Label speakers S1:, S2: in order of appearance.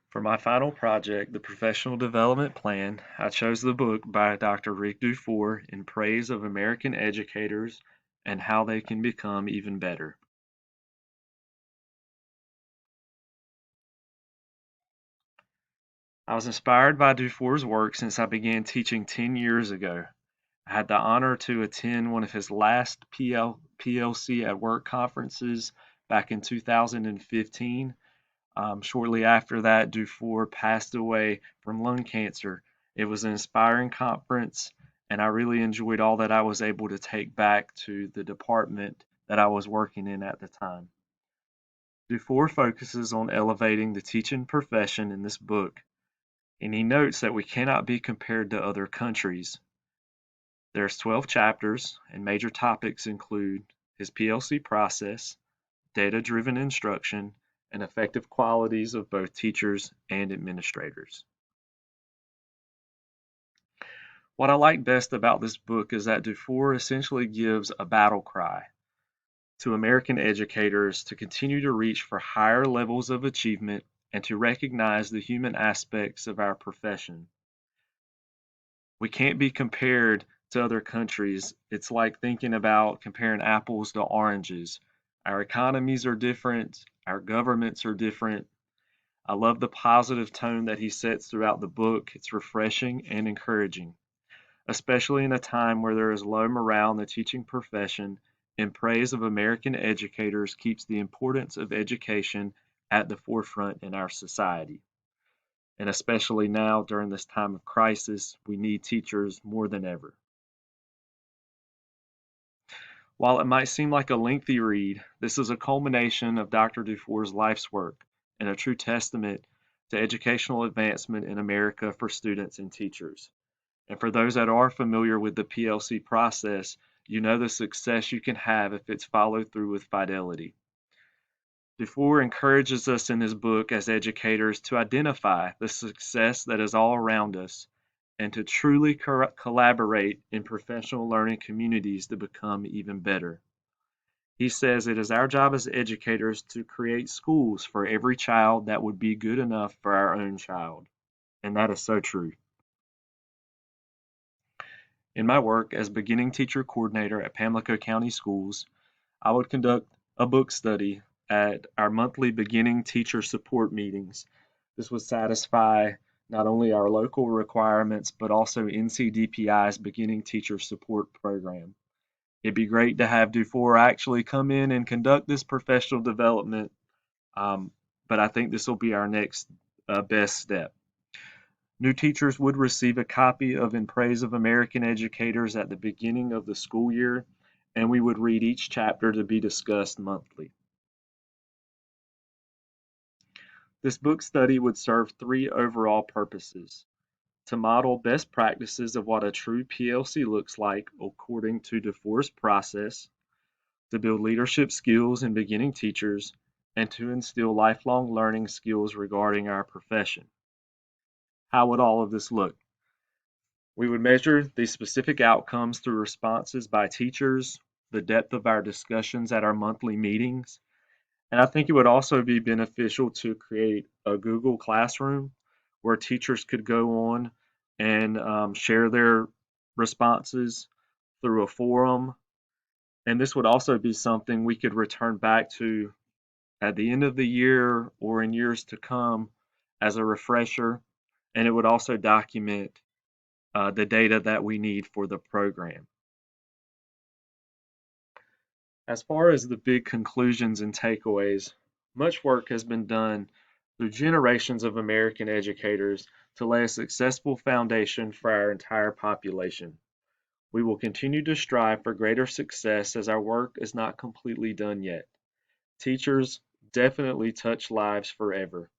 S1: For my final project, the Professional Development Plan, I chose the book by Dr. Rick Dufour in praise of American educators and how they can become even better. I was inspired by Dufour's work since I began teaching 10 years ago. I had the honor to attend one of his last PLC at Work conferences back in 2015. Shortly after that, Dufour passed away from lung cancer. It was an inspiring conference, and I really enjoyed all that I was able to take back to the department that I was working in at the time. Dufour focuses on elevating the teaching profession in this book, and he notes that we cannot be compared to other countries. There's 12 chapters, and major topics include his PLC process, data-driven instruction, and effective qualities of both teachers and administrators. What I like best about this book is that Dufour essentially gives a battle cry to American educators to continue to reach for higher levels of achievement and to recognize the human aspects of our profession. We can't be compared to other countries. It's like thinking about comparing apples to oranges. Our economies are different, our governments are different. I love the positive tone that he sets throughout the book. It's refreshing and encouraging, especially in a time where there is low morale in the teaching profession, and praise of American educators keeps the importance of education at the forefront in our society. And especially now during this time of crisis, we need teachers more than ever. While it might seem like a lengthy read, this is a culmination of Dr. Dufour's life's work and a true testament to educational advancement in America for students and teachers. And for those that are familiar with the PLC process, you know the success you can have if it's followed through with fidelity. Dufour encourages us in his book as educators to identify the success that is all around us and to truly collaborate in professional learning communities to become even better. He says it is our job as educators to create schools for every child that would be good enough for our own child. And that is so true. In my work as beginning teacher coordinator at Pamlico County Schools, I would conduct a book study at our monthly beginning teacher support meetings. This would satisfy not only our local requirements, but also NCDPI's beginning teacher support program. It'd be great to have Dufour actually come in and conduct this professional development, um, but I think this will be our next best step. New teachers would receive a copy of In Praise of American Educators at the beginning of the school year, and we would read each chapter to be discussed monthly. This book study would serve three overall purposes: to model best practices of what a true PLC looks like according to Dufour's process, to build leadership skills in beginning teachers, and to instill lifelong learning skills regarding our profession. How would all of this look? We would measure these specific outcomes through responses by teachers, the depth of our discussions at our monthly meetings, and I think it would also be beneficial to create a Google Classroom where teachers could go on and share their responses through a forum. And this would also be something we could return back to at the end of the year or in years to come as a refresher. And it would also document the data that we need for the program. As far as the big conclusions and takeaways, much work has been done through generations of American educators to lay a successful foundation for our entire population. We will continue to strive for greater success as our work is not completely done yet. Teachers definitely touch lives forever.